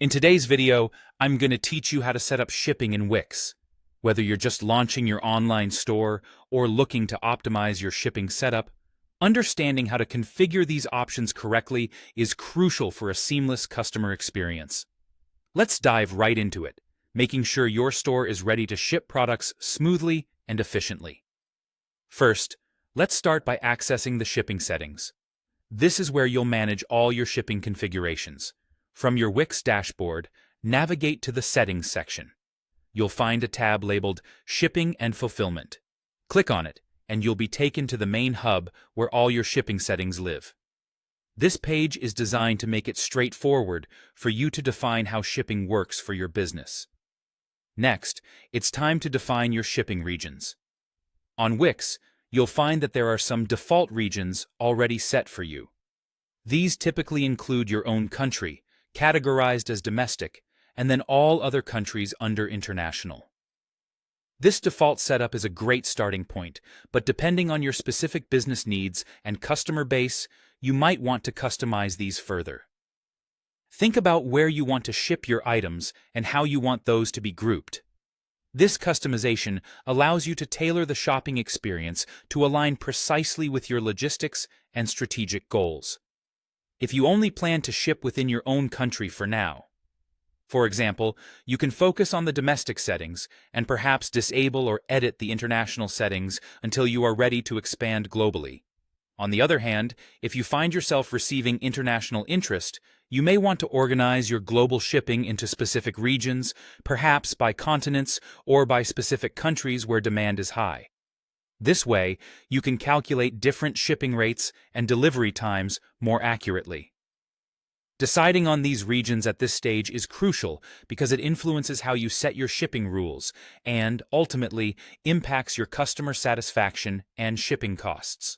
In today's video, I'm going to teach you how to set up shipping in Wix. Whether you're just launching your online store or looking to optimize your shipping setup, understanding how to configure these options correctly is crucial for a seamless customer experience. Let's dive right into it, making sure your store is ready to ship products smoothly and efficiently. First, let's start by accessing the shipping settings. This is where you'll manage all your shipping configurations. From your Wix dashboard, navigate to the Settings section. You'll find a tab labeled Shipping and Fulfillment. Click on it, and you'll be taken to the main hub where all your shipping settings live. This page is designed to make it straightforward for you to define how shipping works for your business. Next, it's time to define your shipping regions. On Wix, you'll find that there are some default regions already set for you. These typically include your own country, categorized as domestic, and then all other countries under international. This default setup is a great starting point, but depending on your specific business needs and customer base, you might want to customize these further. Think about where you want to ship your items and how you want those to be grouped. This customization allows you to tailor the shopping experience to align precisely with your logistics and strategic goals. If you only plan to ship within your own country for now, for example, you can focus on the domestic settings and perhaps disable or edit the international settings until you are ready to expand globally. On the other hand, if you find yourself receiving international interest, you may want to organize your global shipping into specific regions, perhaps by continents or by specific countries where demand is high. This way, you can calculate different shipping rates and delivery times more accurately. Deciding on these regions at this stage is crucial because it influences how you set your shipping rules and, ultimately, impacts your customer satisfaction and shipping costs.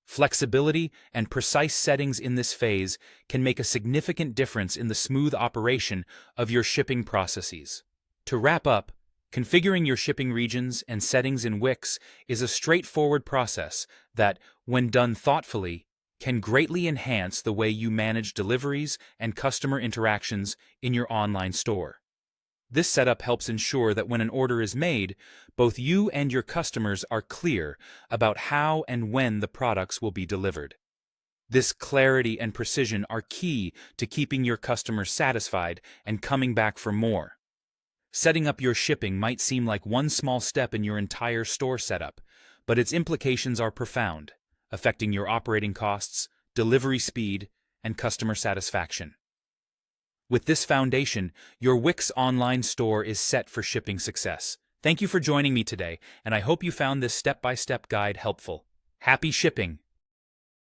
Flexibility and precise settings in this phase can make a significant difference in the smooth operation of your shipping processes. To wrap up, configuring your shipping regions and settings in Wix is a straightforward process that, when done thoughtfully, can greatly enhance the way you manage deliveries and customer interactions in your online store. This setup helps ensure that when an order is made, both you and your customers are clear about how and when the products will be delivered. This clarity and precision are key to keeping your customers satisfied and coming back for more. Setting up your shipping might seem like one small step in your entire store setup, but its implications are profound, affecting your operating costs, delivery speed, and customer satisfaction. With this foundation, your Wix online store is set for shipping success. Thank you for joining me today, and I hope you found this step-by-step guide helpful. Happy shipping!